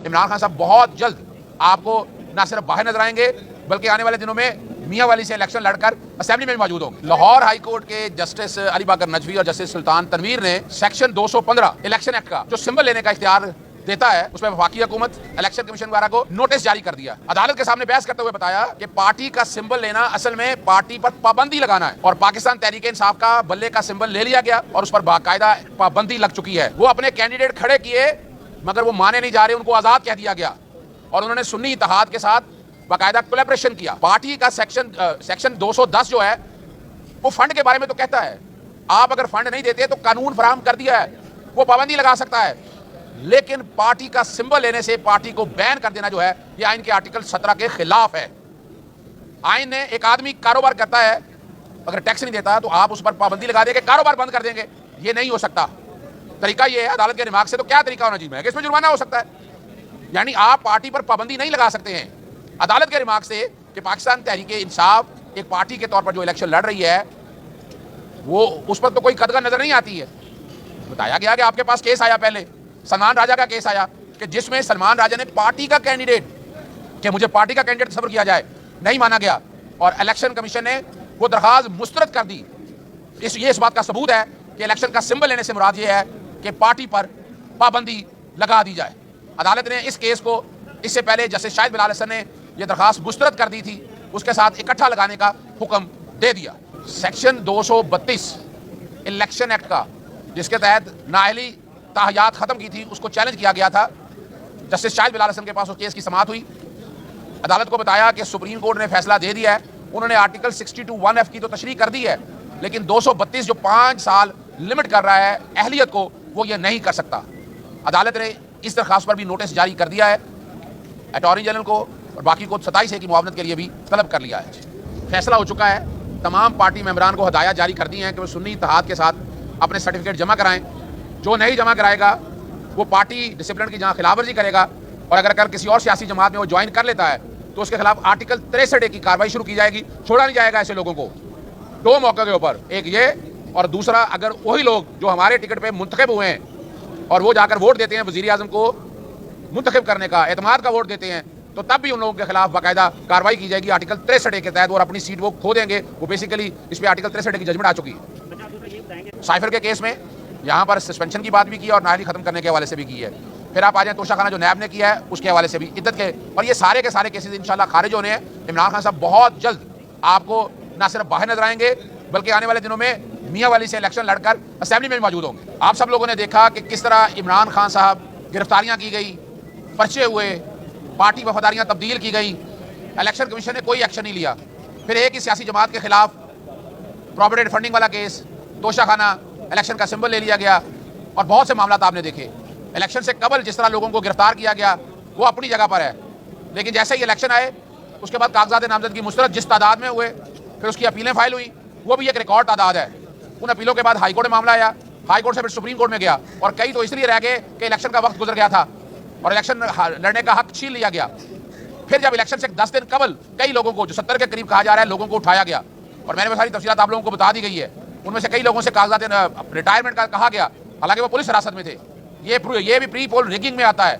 इमरान खान साहब बहुत जल्द आपको न सिर्फ बाहर नजर आएंगे बल्कि आने वाले दिनों में मियां वाली से इलेक्शन लड़कर असेंबली में भी मौजूद होंगे। लाहौर हाई कोर्ट के जस्टिस अली बाकर नजवी और जस्टिस सुल्तान तनवीर ने सेक्शन 215 इलेक्शन एक्ट का जो सिंबल लेने का इख्तियार देता है उसमें वफाकी हुकूमत इलेक्शन कमीशन वगैरह को नोटिस जारी कर दिया। अदालत के सामने बहस करते हुए बताया कि पार्टी का सिंबल लेना असल में पार्टी पर पाबंदी लगाना है और पाकिस्तान तहरीक इंसाफ का बल्ले का सिंबल ले लिया गया और उस पर बाकायदा पाबंदी लग चुकी है। वो अपने कैंडिडेट खड़े किए मगर वो माने नहीं जा रहे, उनको आजाद कह दिया गया और उन्होंने सुन्नी इत्तेहाद के साथ बाकायदा कोलैबोरेशन किया। पार्टी का सेक्शन 210 जो है वो फंड के बारे में तो कहता है आप अगर फंड नहीं देते तो कानून फराहम कर दिया है, वो पाबंदी लगा सकता है, लेकिन पार्टी का सिंबल लेने से पार्टी को बैन कर देना जो है ये आइन के आर्टिकल 17 के खिलाफ है। आइन ने एक आदमी कारोबार करता है अगर टैक्स नहीं देता तो आप उस पर पाबंदी लगा देंगे, कारोबार बंद कर देंगे, ये नहीं हो सकता। तरीका ये है अदालत के दिमाग से तो क्या तरीका होना चाहिए कि इसमें जुर्माना हो सकता है, यानी आप पार्टी पर पाबंदी नहीं लगा सकते हैं अदालत के दिमाग से कि पाकिस्तान तहरीक इंसाफ एक पार्टी के तौर पर जो इलेक्शन लड़ रही है वो उस पर तो कोई कदर नजर नहीं आती है। बताया गया कि आपके पास केस आया, पहले सलमान राजा का केस आया कि जिसमें सलमान राजा ने पार्टी का कैंडिडेट कि मुझे पार्टी का कैंडिडेट तस्वर किया जाए, नहीं माना गया और इलेक्शन कमीशन ने वो दरखास्त मुस्तरद कर दी। ये इस बात का सबूत है कि इलेक्शन का सिंबल लेने से मुराद ये है कि पार्टी पर पाबंदी लगा दी जाए। अदालत ने इस केस को इससे पहले जस्टिस शाहिद बिलाल हसन ने यह दरखास्त मुस्तरद कर दी थी, उसके साथ इकट्ठा लगाने का हुक्म दे दिया। सेक्शन 232 इलेक्शन एक्ट का जिसके तहत नाअहली ताहयात खत्म की थी उसको चैलेंज किया गया था। जस्टिस शाहिद बिलाल हसन के पास उस केस की समाअत हुई। अदालत को बताया कि सुप्रीम कोर्ट ने फैसला दे दिया है, उन्होंने आर्टिकल 62(1)(f) की तो तशरीह कर दी है, लेकिन 232 जो 5 साल लिमिट कर रहा है अहलियत को, वो ये नहीं कर सकता। अदालत ने इस दरखास्त पर भी नोटिस जारी कर दिया है, अटॉर्नी जनरल को और बाकी को 27 की मुआवनत के लिए भी तलब कर लिया है। फैसला हो चुका है, तमाम पार्टी मेंबरान को हदायत जारी कर दी हैं कि वो सुन्नी इत्तेहाद के साथ अपने सर्टिफिकेट जमा कराएं। जो नहीं जमा कराएगा वो पार्टी डिसिप्लिन की जहाँ खिलाफवर्जी करेगा और अगर किसी और सियासी जमात में वो ज्वाइन कर लेता है तो उसके खिलाफ आर्टिकल 63 की कार्रवाई शुरू की जाएगी। छोड़ा नहीं जाएगा ऐसे लोगों को। 2 मौके के ऊपर, एक ये और दूसरा अगर वही लोग जो हमारे टिकट पे मुंतखब हुए हैं और वो जाकर वोट देते हैं वज़ीर आज़म को मुंतखब करने का, एतमाद का वोट देते हैं, तो तब भी उन लोगों के खिलाफ बाकायदा कार्रवाई की जाएगी आर्टिकल 63 के तहत और अपनी सीट वो खो देंगे। वो बेसिकली इस पर आर्टिकल 63 की जजमेंट आ चुकी है। साइफर के केस में यहाँ पर सस्पेंशन की बात भी की और नाअहली खत्म करने के हवाले से भी की है। फिर आप आ जाए तोशा खाना जो नैब ने किया है उसके हवाले से भी इद्दत के, और ये सारे के सारे केसेस इंशाल्लाह खारिज होने हैं। इमरान खान साहब बहुत जल्द आपको न सिर्फ बाहर नजर आएंगे बल्कि आने वाले दिनों में मियां वाली से इलेक्शन लड़कर असेंबली में भी मौजूद होंगे। आप सब लोगों ने देखा कि किस तरह इमरान खान साहब गिरफ्तारियां की गई, पर्चे हुए, पार्टी वफादारियां तब्दील की गई, इलेक्शन कमीशन ने कोई एक्शन नहीं लिया। फिर एक ही सियासी जमात के खिलाफ प्रॉपर्टी फंडिंग वाला केस, तोशा खाना, इलेक्शन का सिंबल ले लिया गया और बहुत से मामला आपने देखे। इलेक्शन से कबल जिस तरह लोगों को गिरफ्तार किया गया वो अपनी जगह पर है, लेकिन जैसे ही इलेक्शन आए उसके बाद कागजात नामजदगी मुस्तरद जिस तादाद में हुए, फिर उसकी अपीलें फाइल हुई, वो भी एक रिकॉर्ड तादाद है। उन अपीलों के बाद हाईकोर्ट में मामला आया, हाईकोर्ट से फिर सुप्रीम कोर्ट में गया और कई तो इसलिए रह गए कि इलेक्शन का वक्त गुजर गया था और इलेक्शन लड़ने का हक छीन लिया गया। फिर जब इलेक्शन से 10 दिन कबल कई लोगों को, जो 70 के करीब कहा जा रहा है, लोगों को उठाया गया और मैंने सारी तफसीलात आप लोगों को बता दी गई है। उनमें से कई लोगों से कागजात रिटायरमेंट का कहा गया, हालांकि वो पुलिस हिरासत में थे। ये भी प्री पोल रिगिंग में आता है।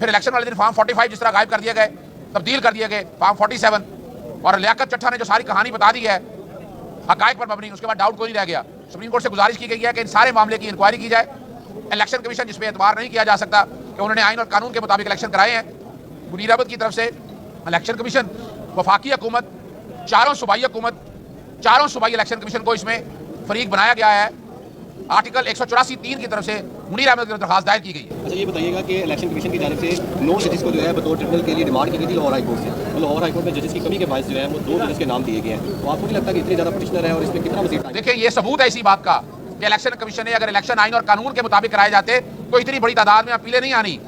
फिर इलेक्शन वाले दिन फॉर्म 45 जिस तरह गायब कर दिए गए, तब्दील कर दिए गए फॉर्म 47, और लियाकत चट्टा ने जो सारी कहानी बता दी है हकायक पर मबनी, उसके बाद डाउट कोई नहीं रह गया। सुप्रीम कोर्ट से गुजारिश की गई है कि इन सारे मामले की इंक्वायरी की जाए। इलेक्शन कमीशन जिसमें एतबार नहीं किया जा सकता कि उन्होंने आइन और कानून के मुताबिक इलेक्शन कराए हैं। मुनीर अहमद की तरफ से इलेक्शन कमीशन, वफाकी हुकूमत, चारों सूबाई इलेक्शन कमीशन को इसमें फरीक बनाया गया है। आर्टिकल 184(3) की तरफ से मुनीर अहमद की दरखास्त दायर की गई है। अच्छा, ये बताइएगा कि इलेक्शन कमीशन की जानिब से 9 जजेस को जो है बतौर ट्रिब्यूनल के लिए डिमांड की गई थी लाहौर हाई कोर्ट से, तो लाहौर हाई कोर्ट में जजेस की कमी के बायस जो है वो 2 जजेस के नाम दिए गए हैं। तो आपको नहीं लगता कि इतने ज़्यादा पिटिशनर है और इसमें कितना मज़ीद? देखिए, ये सबूत है इसी बात का कि इलेक्शन कमीशन ने अगर इलेक्शन आइन और कानून के मुताबिक कराए जाते तो इतनी बड़ी तादाद में अपीलें नहीं आनी।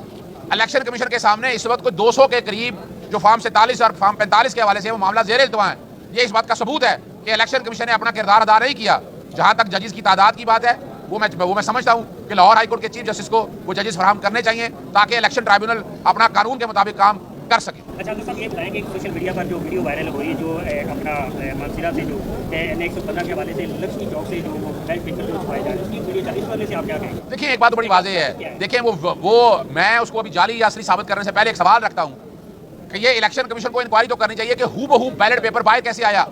इलेक्शन कमीशन के सामने इस वक्त कोई 200 के करीब जो फॉर्म 47 और फॉर्म 45 के हवाले से वो मामला ज़ेर इल्तवा है। ये इस बात का सबूत है कि इलेक्शन कमीशन ने अपना किरदार अदा नहीं किया। जहाँ तक जजेस की तादाद की बात है वो मैं समझता हूँ कि लाहौर हाई कोर्ट के चीफ जस्टिस को वो जजेस फराहम करने चाहिए ताकि इलेक्शन ट्राइब्यूनल अपना कानून के मुताबिक काम कर सकें। अच्छा तो साहब ये बताएं कि सोशल मीडिया पर जो वीडियो वायरल हो रही है जो अपना मानसरा से जो N115 के हवाले से लक्ष्मी चौक से जो बैलेट पेपर जो छुपाए जा रहे हैं उसकी वीडियो जाली, इस वाले से आप क्या कहेंगे? देखिए एक बात तो बड़ी वाज़ेह है, देखिए वो मैं उसको अभी जाली या असली साबित करने से पहले एक सवाल रखता हूँ कि ये इलेक्शन कमीशन को इंक्वायरी तो करनी चाहिए कि हूबहू बैलेट पेपर बाहर कैसे आया,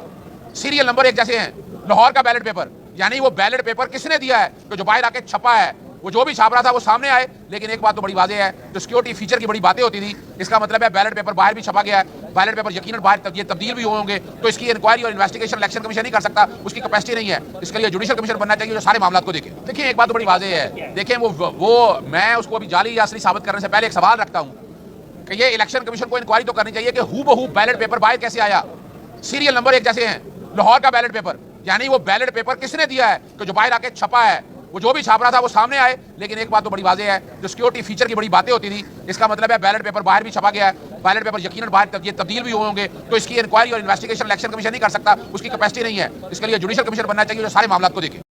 सीरियल नंबर एक जैसे हैं, लाहौर का बैलेट पेपर, यानी वो बैलेट पेपर किसने दिया है कि जो बाहर आके छपा है, वो जो भी छाप रहा था वो सामने आए। लेकिन एक बात तो बड़ी वाज़ेह है, जो सिक्योरिटी फीचर की बड़ी बातें होती थी, इसका मतलब है बैलेट पेपर बाहर भी छपा गया है, बैलेट पेपर यकीनन बाहर ये तब्दील भी होंगे, तो इसकी इंक्वायरी और इन्वेस्टिगेशन इलेक्शन कमीशन नहीं कर सकता, उसकी कैपेसिटी नहीं है। इसके लिए जुडिशल कमीशन बनना चाहिए जो सारे मामला को देखे। देखिए एक बात तो बड़ी वाज़ेह है, देखिए वो मैं उसको अभी जाली या असली साबित करने से पहले एक सवाल रखता हूँ कि ये इलेक्शन कमीशन को इंक्वायरी तो करनी चाहिए कि हूबहू बैलेट पेपर बाहर कैसे आया, सीरियल नंबर एक जैसे हैं, लाहौर का बैलेट पेपर, यानी वो बैलेट पेपर किसने दिया है कि जो बाहर आके छपा है, वो जो भी छाप रहा था वो सामने आए। लेकिन एक बात तो बड़ी वाज़ेह है, जो सिक्योरिटी फीचर की बड़ी बातें होती थी, इसका मतलब है बैलेट पेपर बाहर भी छपा गया है, बैलेट पेपर यकीनन बाहर ये तब्दील भी होंगे, तो इसकी इंक्वायरी और इन्वेस्टिगेशन इलेक्शन कमीशन नहीं कर सकता, उसकी कैपेसिटी नहीं है। इसके लिए जुडिशल कमीशन बनना चाहिए जो सारे मामला को देखे।